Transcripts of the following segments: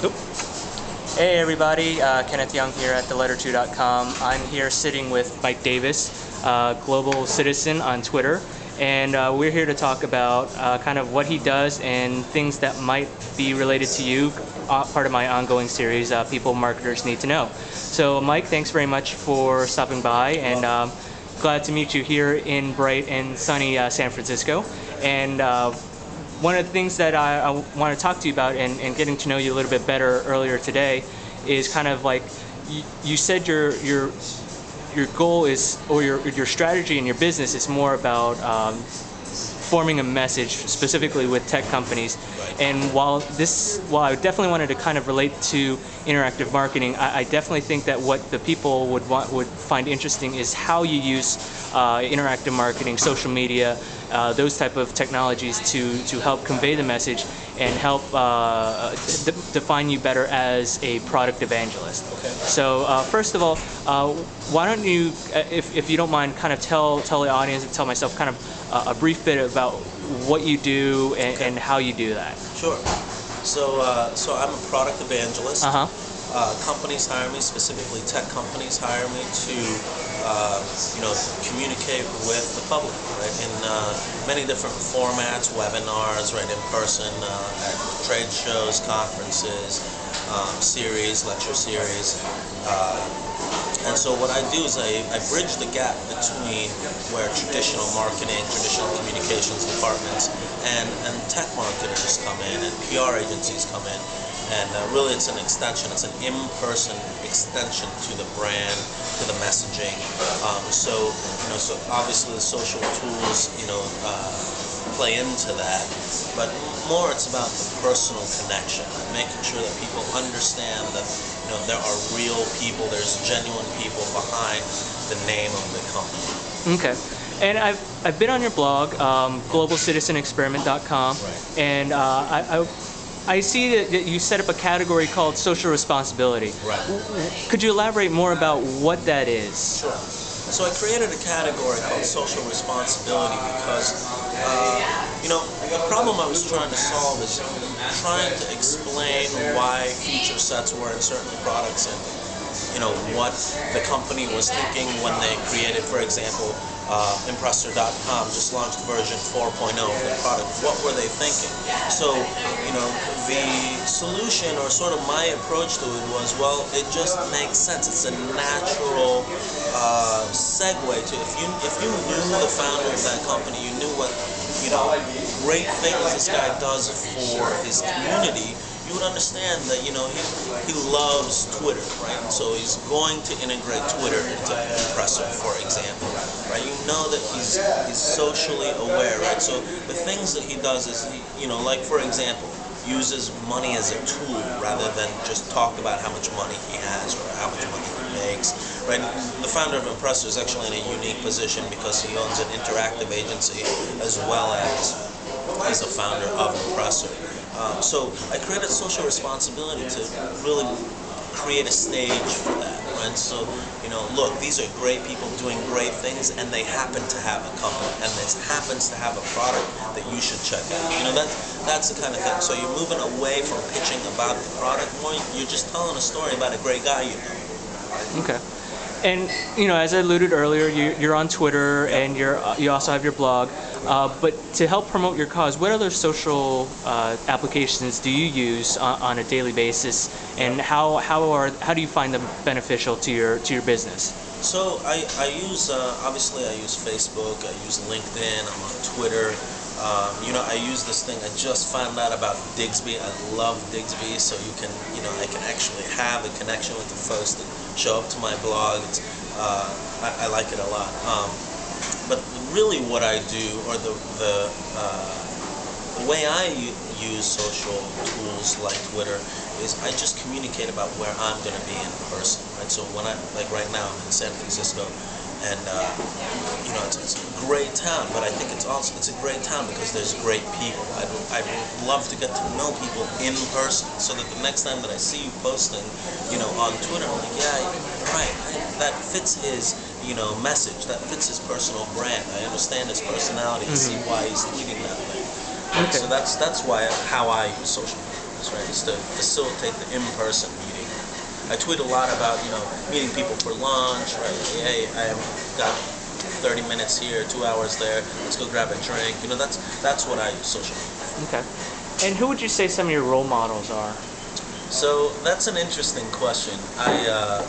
Oop. Hey everybody, Kenneth Yeung here at theletterto.com. I'm here sitting with Mike Davis, global citizen on Twitter, and we're here to talk about kind of what he does and things that might be related to you, part of my ongoing series, People Marketers Need to Know. So Mike, thanks very much for stopping by, and glad to meet you here in bright and sunny San Francisco. And one of the things that I want to talk to you about and getting to know you a little bit better earlier today is kind of like you said your goal is, or your strategy in your business is more about forming a message specifically with tech companies. And while I definitely wanted to kind of relate to interactive marketing, I definitely think that what the people would find interesting is how you use interactive marketing, social media, those type of technologies to help convey the message and help define you better as a product evangelist. Okay. So first of all, why don't you, if you don't mind, kind of tell the audience and tell myself kind of a brief bit about what you do and how you do that. Sure. So I'm a product evangelist. Companies hire me, specifically tech companies hire me to communicate with the public, right? In many different formats, webinars, right, in person, at trade shows, conferences, lecture series. And so what I do is I bridge the gap between where traditional marketing, traditional communications departments, and tech marketers come in, and PR agencies come in. And really it's an extension, it's an in-person extension to the brand, to the messaging. So obviously the social tools, play into that, but more it's about the personal connection, making sure that people understand that there are real people, there's genuine people behind the name of the company. Okay. And I've been on your blog, globalcitizenexperiment.com, Right. and I see that you set up a category called social responsibility. Right. Could you elaborate more about what that is? Sure. So I created a category called social responsibility because, the problem I was trying to solve is trying to explain why feature sets were in certain products and, what the company was thinking when they created, for example, Impressor.com just launched version 4.0 of the product. What were they thinking? So, the solution, or sort of my approach to it was, well, it just makes sense. It's a natural segue to, if you knew the founder of that company, you knew what great things this guy does for his community, you would understand that he loves Twitter, right? So he's going to integrate Twitter into Impressor, for example, right? You know that he's socially aware, right? So the things that he does is like, for example, uses money as a tool rather than just talk about how much money he has or how much money he makes, right? The founder of Impressor is actually in a unique position because he owns an interactive agency as well as he's a founder of Impressor. So I created social responsibility to really create a stage for that, right? So, look, these are great people doing great things, and they happen to have a company, and this happens to have a product that you should check out. That's the kind of thing. So you're moving away from pitching about the product more. You're just telling a story about a great guy you know. Okay. And as I alluded earlier, you're on Twitter, and you also have your blog. But to help promote your cause, what other social applications do you use on a daily basis, and how do you find them beneficial to your business? So I use obviously I use Facebook, I use LinkedIn, I'm on Twitter. I use this thing. I just found out about Digsby. I love Digsby, so you can, I can actually have a connection with the folks that show up to my blog. I like it a lot. But really, what I do, or the way I use social tools like Twitter, is I just communicate about where I'm going to be in person. Right. So when like right now, I'm in San Francisco. And it's a great town, but I think it's a great town because there's great people. I'd love to get to know people in person, so that the next time that I see you posting, on Twitter, I'm like, yeah, right, that fits his, message, that fits his personal brand. I understand his personality and see why he's tweeting that way. Okay. So that's how I use social media. is, right? Is to facilitate the in-person meeting. I tweet a lot about, meeting people for lunch, right? Hey, I have got 30 minutes here, 2 hours there. Let's go grab a drink. That's what I use social media. Okay. And who would you say some of your role models are? So that's an interesting question. I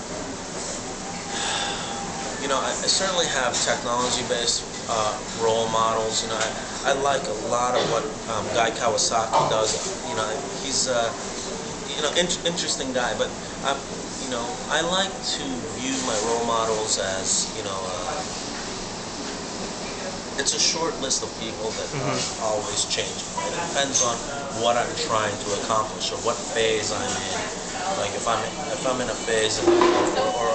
certainly have technology-based role models. I like a lot of what Guy Kawasaki does. He's interesting guy, but I like to view my role models as it's a short list of people that are always changing. Right? It depends on what I'm trying to accomplish or what phase I'm in. Like if I'm in a phase or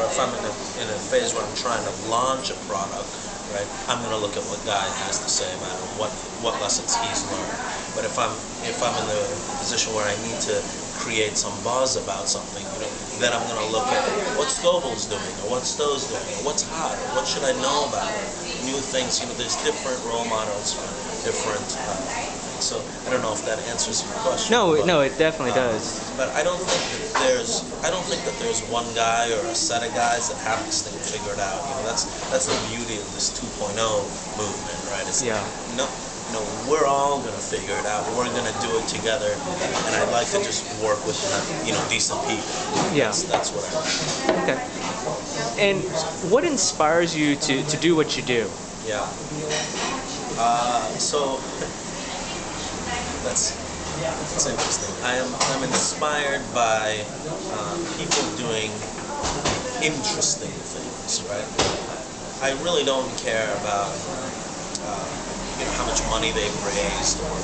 if I'm in a phase where I'm trying to launch a product, right? I'm going to look at what Guy has to say about it, what lessons he's learned. But if I'm in the position where I need to create some buzz about something, then I'm going to look at what Scoville's doing, or what Stowe's doing, or what's hot, or what should I know about it, new things. There's different role models for different things. So I don't know if that answers your question. No, it definitely does. But I don't think that there's one guy or a set of guys that have this thing figured out. That's the beauty of this 2.0 movement, right? We're all gonna figure it out. We're gonna do it together, and I'd like to just work with decent people. Yeah, that's what I like. Okay. And what inspires you to do what you do? Yeah. So that's interesting. I'm inspired by people doing interesting things, right? I really don't care about how much money they've raised, or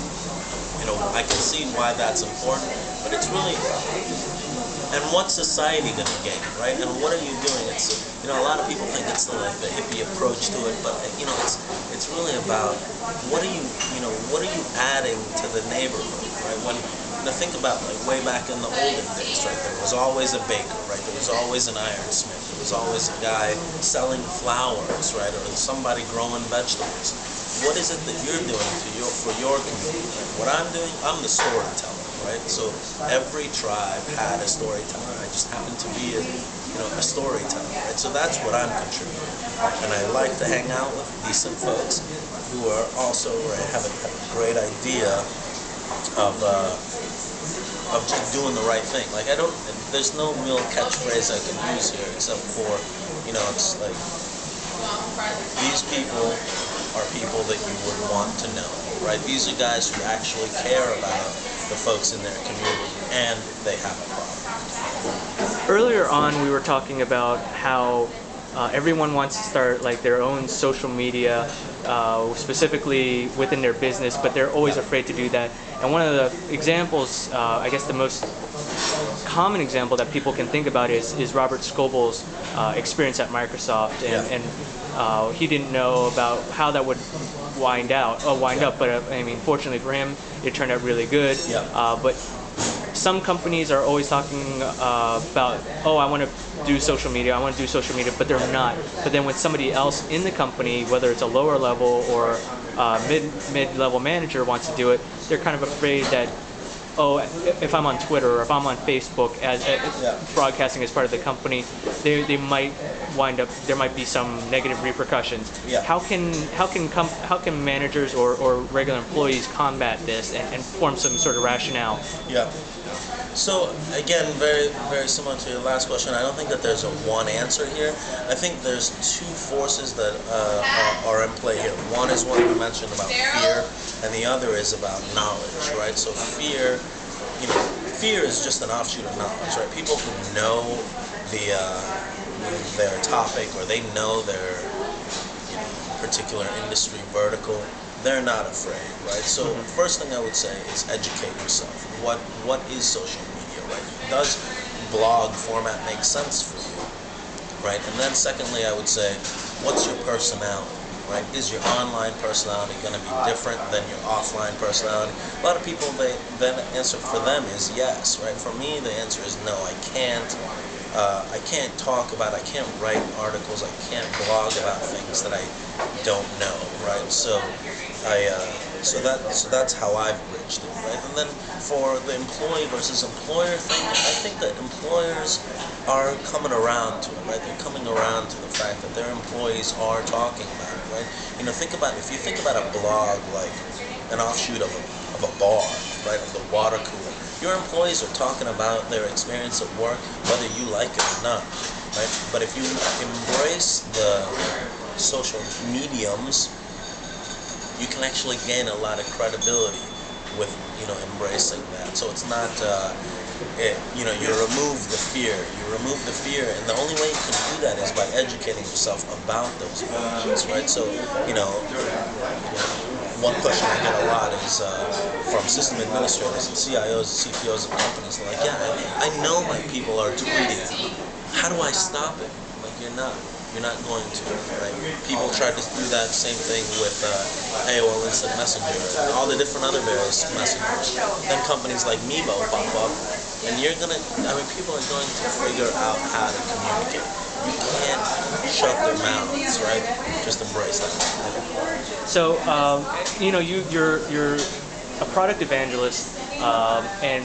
I can see why that's important, but it's really and what's society going to gain, right? And what are you doing? It's a lot of people think it's the hippie approach to it, but it's really about what are you adding to the neighborhood, right? When think about way back in the olden days, right? There was always a baker, right? There was always an ironsmith. There was always a guy selling flowers, right? Or somebody growing vegetables. What is it that you're doing for your community? What I'm doing, I'm the storyteller, right? So every tribe had a storyteller. I just happen to be a storyteller, right? So that's what I'm contributing. And I like to hang out with decent folks who are also have a great idea of just doing the right thing. There's no real catchphrase I can use here except for, it's like, these people are people that you would want to know, right? These are guys who actually care about the folks in their community, and they have a problem. Earlier on, we were talking about how everyone wants to start their own social media, specifically within their business, but they're always afraid to do that. And one of the examples, I guess the most common example that people can think about is Robert Scoville's experience at Microsoft, and he didn't know about how that would wind up. But I mean, fortunately for him, it turned out really good. But some companies are always talking about, I want to do social media, but they're not. But then when somebody else in the company, whether it's a lower level or mid-level manager wants to do it, they're kind of afraid that, if I'm on Twitter or if I'm on Facebook as broadcasting as part of the company, they might wind up, there might be some negative repercussions. How can managers or regular employees combat this and form some sort of rationale? So again, very, very similar to your last question, I don't think that there's a one answer here. I think there's two forces that are in play here. One is what we mentioned about fear, and the other is about knowledge, right? So fear is just an offshoot of knowledge, right? People who know their topic, or they know their particular industry vertical, they're not afraid, right? So first thing I would say is educate yourself. What is social media, right? Does blog format make sense for you, right? And then secondly, I would say, what's your personality, right? Is your online personality going to be different than your offline personality? A lot of people, the answer for them is yes, right? For me, the answer is no. I can't talk about, I can't write articles, I can't blog about things that I don't know, right? So that's how I've written. changed, right? And then for the employee versus employer thing, I think that employers are coming around to it, right? They're coming around to the fact that their employees are talking about it, right? If you think about a blog like an offshoot of a bar, right, of the water cooler, your employees are talking about their experience at work, whether you like it or not, right? But if you embrace the social mediums, you can actually gain a lot of credibility with embracing that. So it's not you remove the fear. You remove the fear, and the only way you can do that is by educating yourself about those emotions, right? So one question I get a lot is from system administrators and CIOs and CPOs of companies. They're like, yeah, I know my people are tweeting. How do I stop it? Like, you're not going to, right? People tried to do that same thing with AOL Instant Messenger and all the different other various messengers. Then companies like Meebo pop up, and people are going to figure out how to communicate. You can't shut their mouths, right? Just embrace that. So, you're a product evangelist, and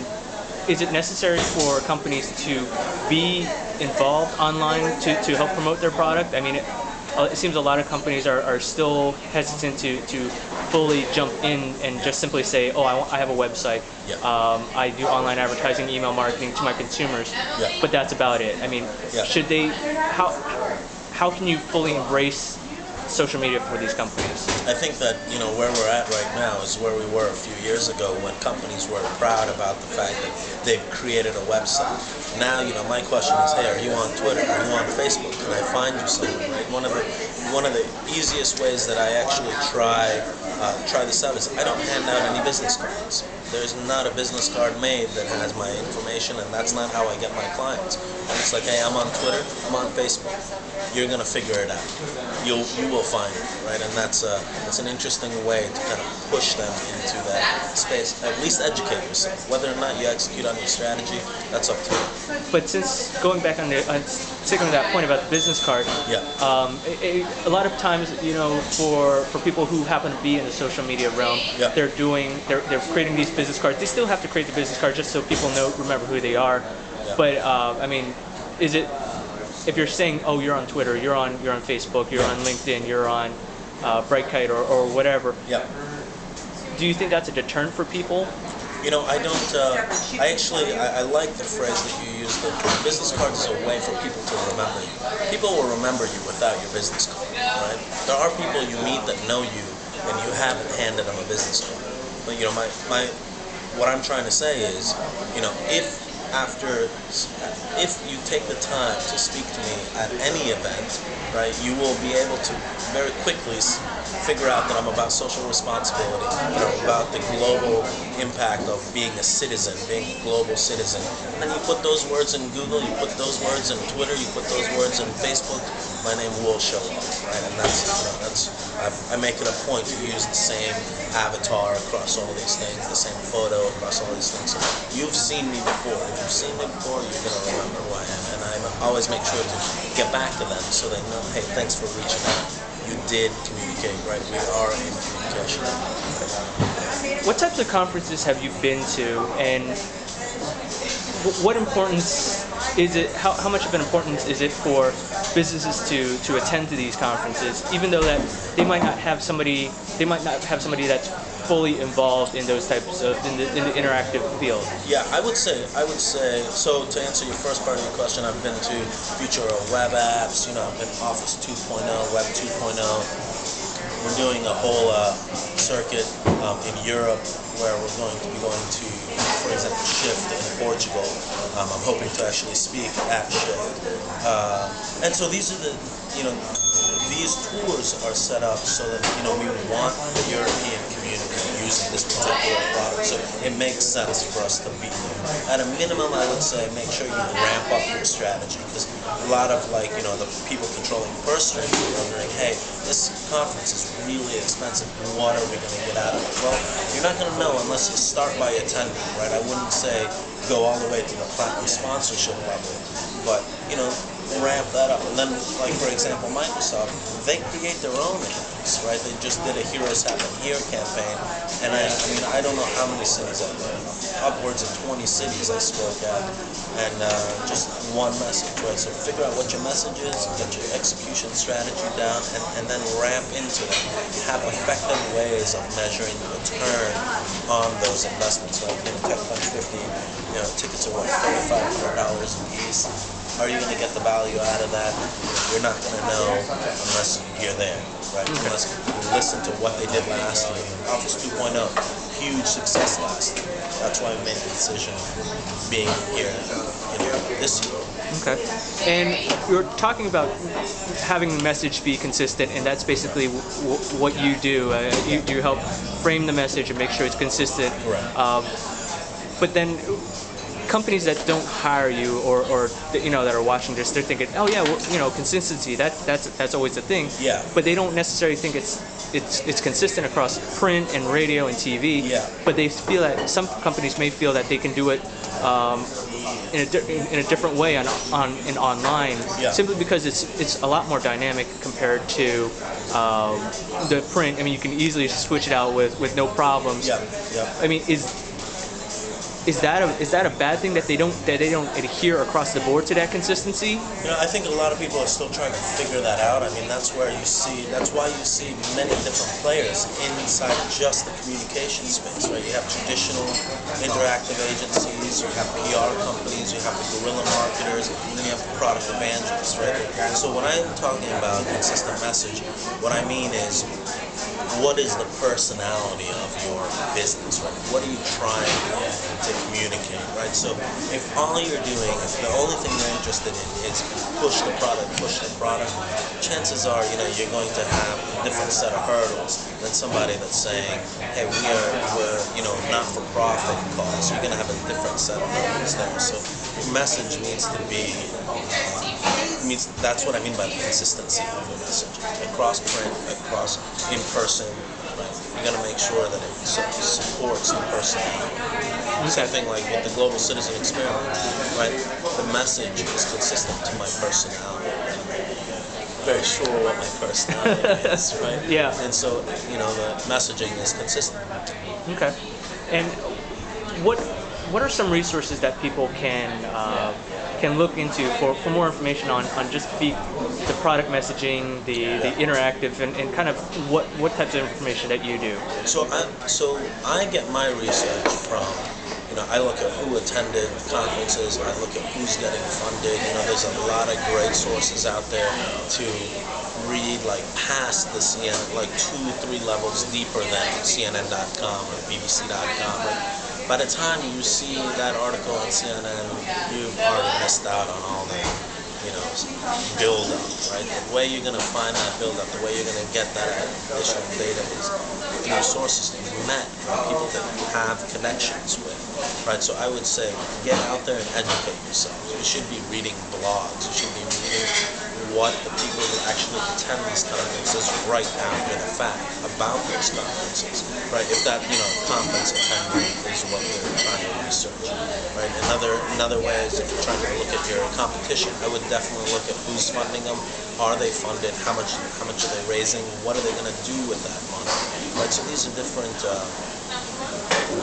is it necessary for companies to be involved online to help promote their product? I mean, it seems a lot of companies are still hesitant to fully jump in and just simply say, oh, I have a website, Yeah. I do online advertising, email marketing to my consumers, Yeah. but that's about it. I mean, Yeah. should they, how can you fully embrace social media for these companies? I think that where we're at right now is where we were a few years ago when companies were proud about the fact that they've created a website. Now, my question is, hey, are you on Twitter? Are you on Facebook? Can I find you somewhere? Right? One of the easiest ways that I actually try this out is I don't hand out any business cards. There's not a business card made that has my information, and that's not how I get my clients. And it's like, hey, I'm on Twitter, I'm on Facebook. You're gonna figure it out. You will find it, right? And that's an interesting way to kind of push them into that space. At least educate yourself. Whether or not you execute on your strategy, that's up to you. But since going back on sticking with that point about the business card, Yeah. A lot of times, for people who happen to be in the social media realm, Yeah. they're creating these business cards. They still have to create the business card just so people remember who they are. Yeah. But I mean, is it, if you're saying, oh, you're on Twitter, you're on Facebook, you're on LinkedIn, you're on Brightkite or whatever, Yeah. do you think that's a deterrent for people? I don't. I like the phrase that you used. The business card is a way for people to remember you. People will remember you without your business card, right? There are people you meet that know you, and you haven't handed them a business card. But what I'm trying to say is, if you take the time to speak to me at any event, right, you will be able to very quickly figure out that I'm about social responsibility, about the global impact of being a citizen, being a global citizen. And then you put those words in Google, you put those words in Twitter, you put those words in Facebook, my name will show up, right? And I make it a point to use the same avatar across all these things, the same photo across all these things. So you've seen me before. If you've seen me before, you're going to remember who I am. And I always make sure to get back to them so they know, hey, thanks for reaching out. You did communicate, right? We are in communication. What types of conferences have you been to, and what importance is it? How much of an importance is it for businesses to attend to these conferences, even though that they might not have somebody that's fully involved in those types of in the interactive field? Yeah, I would say. So to answer your first part of your question, I've been to Future of Web Apps. I've been Office 2.0, Web 2.0. We're doing a whole circuit in Europe where we're going to be going to, for example, Shift in Portugal. I'm hoping to actually speak at Shift. And so these are these tours are set up so that we want the European community using this particular product. So it makes sense for us to be there. At a minimum, I would say make sure you ramp up your strategy, because a lot of the people controlling the purse strings are wondering, hey, this conference is really expensive. What are we going to get out of it? Well, you're not going to know unless you start by attending, right? I wouldn't say go all the way to the platinum sponsorship level, but ramp that up. And then, like for example, Microsoft, they create their own ads, right? They just did a Heroes Happen Here campaign, and I mean, I don't know how many cities out there, upwards of 20 cities I spoke at, and just one message, right? So figure out what your message is, get your execution strategy down, and then ramp into that. Have effective ways of measuring the return on those investments. Like TechCrunch 50, tickets are what, $3,500 a piece. Are you going to get the value out of that? You're not going to know unless you're there, right? Unless you listen to what they did last year. Office 2.0, huge success last year. That's why I made the decision being here this year. Okay. And you're talking about having the message be consistent, and that's basically what you do. You help frame the message and make sure it's consistent. Correct. But then companies that don't hire you or that are watching this, they're thinking, oh yeah, well, consistency, that's always the thing. Yeah. But they don't necessarily think it's consistent across print and radio and TV. Yeah. But they feel that some companies may feel that they can do it in a different way in online, Yeah. simply because it's a lot more dynamic compared to the print. I mean, you can easily switch it out with no problems. Yeah. Yeah. I mean, is that a bad thing that they don't adhere across the board to that consistency? I think a lot of people are still trying to figure that out. I mean, that's why you see many different players inside just the communication space, right? You have traditional interactive agencies, you have PR companies, you have the guerrilla marketers, and then you have the product evangelists, right? So when I'm talking about consistent message, what I mean is, what is the personality of your business, right? What are you trying to communicate, right? So if all you're doing, if the only thing you're interested in is push the product, chances are, you're going to have a different set of hurdles than somebody that's saying, hey, we're not-for-profit cause. You're going to have a different set of hurdles there. So your message needs to be, that's what I mean by the consistency of the message. Across print, across in person, right? You got to make sure that it supports the personality. Same thing like with the global citizen experiment, right? The message is consistent to my personality. Very sure what my personality is, right? Yeah. And so, the messaging is consistent. Okay. And what are some resources that people can look into for more information on just the product messaging, the interactive, and kind of what types of information that you do? So I get my research from, I look at who attended conferences, I look at who's getting funded. There's a lot of great sources out there to read, like past the CNN, like 2-3 levels deeper than CNN.com or BBC.com. By the time you see that article on CNN, you've already missed out on all the, build-up, right? The way you're going to find that build-up, the way you're going to get that additional data is through sources that you've met, right? People that you have connections with, right? So I would say get out there and educate yourself. You should be reading blogs. You should be reading what the people who actually attend these conferences write after the fact about those conferences, right? If that, conference attendee is what you're trying to research, right? Another way is if you're trying to look at your competition, I would definitely look at who's funding them. Are they funded? How much are they raising? What are they going to do with that money, right? So these are different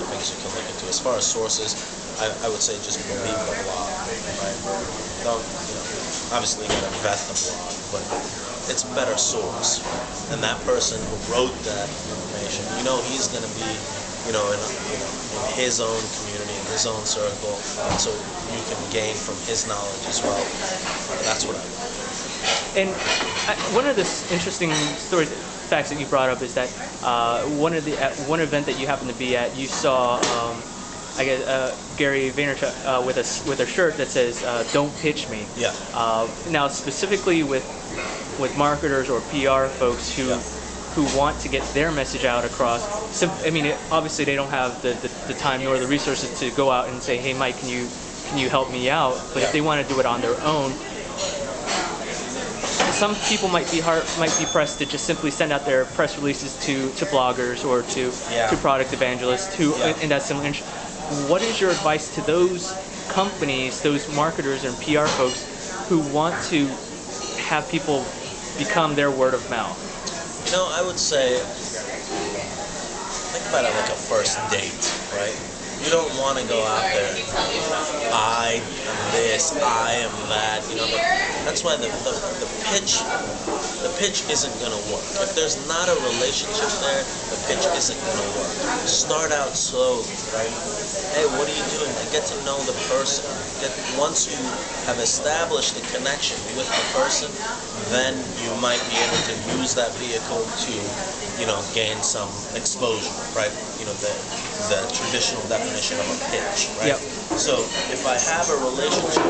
things you can look into. As far as sources, I would say just believe the blog, right? Don't, obviously you gotta vet the blog, but it's a better source. And that person who wrote that information, he's gonna be, in his own community, in his own circle, and so you can gain from his knowledge as well. That's what I do. And one of the interesting facts that you brought up is that one event that you happened to be at, you saw Gary Vaynerchuk with a shirt that says "Don't pitch me." Yeah. Now, specifically with marketers or PR folks who want to get their message out across. So, obviously they don't have the time nor the resources to go out and say, "Hey, Mike, can you help me out?" But if they want to do it on their own, some people might be pressed to just simply send out their press releases to bloggers or to product evangelists in that similar interest. What is your advice to those companies, those marketers and PR folks who want to have people become their word of mouth? You know, I would say, think about it like a first date, right? You don't want to go out there, I am this, I am that, you know, but that's why the pitch isn't going to work. If there's not a relationship there, the pitch isn't going to work. Start out slowly, right? Hey, what are you doing? Like, get to know the person. Once you have established a connection with the person, then you might be able to use that vehicle to, you know, gain some exposure, right? You know, the traditional definition of a pitch, right? Yep. So if I have a relationship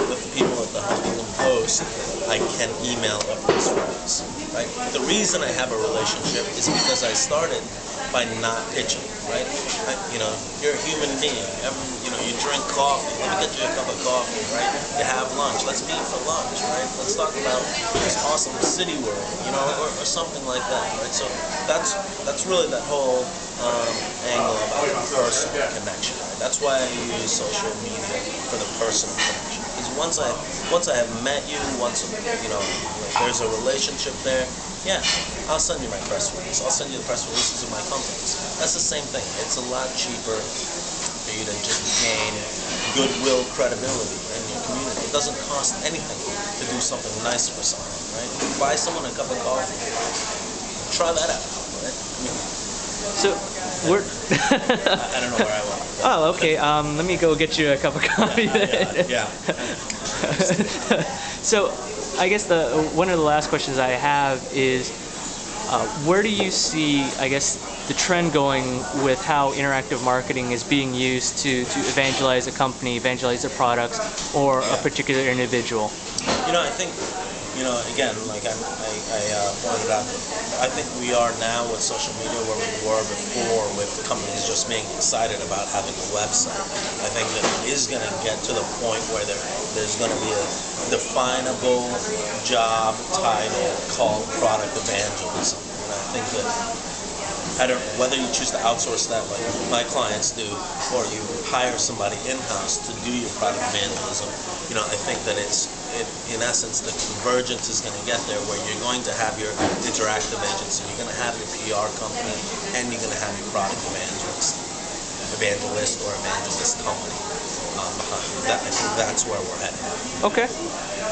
with the people at the Huffington Post, I can email a press release, right? The reason I have a relationship is because I started by not pitching, right? You know, you're a human being. You know, you drink coffee. Let me get you a cup of coffee, right? You have lunch. Let's meet for lunch, right? Let's talk about this awesome city world, you know, or something like that, right? So that's really that whole angle about personal connection, right? That's why I use social media for the personal connection. Because once I have met you, once you know there's a relationship there, yeah, I'll send you my press release. I'll send you the press releases of my companies. That's the same thing. It's a lot cheaper for you to just gain goodwill, credibility in your community. It doesn't cost anything to do something nice for someone, right? Buy someone a cup of coffee. Try that out, right? So we're I don't know where I went. Oh, okay. Let me go get you a cup of coffee then. Yeah. So I guess one of the last questions I have is, where do you see, I guess, the trend going with how interactive marketing is being used to evangelize a company, evangelize their products, or a particular individual? You know, I think, you know, again, like I pointed out, I think we are now with social media where we were before with companies just being excited about having a website. I think that it is going to get to the point where there's going to be a definable job title called product evangelism. And I think that whether you choose to outsource that like my clients do, or you hire somebody in-house to do your product evangelism, you know, I think that in essence, the convergence is going to get there where you're going to have your interactive agency, you're going to have your PR company, and you're going to have your product evangelist or evangelist company behind you. I think that's where we're headed. Okay,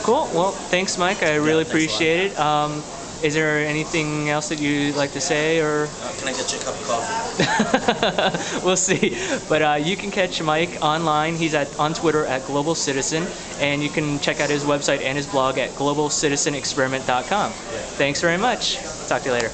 cool. Well, thanks, Mike. I really appreciate it. Is there anything else that you'd like to say, or? Can I get you a cup of coffee? We'll see. But you can catch Mike online. He's on Twitter at Global Citizen, and you can check out his website and his blog at globalcitizenexperiment.com. Thanks very much. Talk to you later.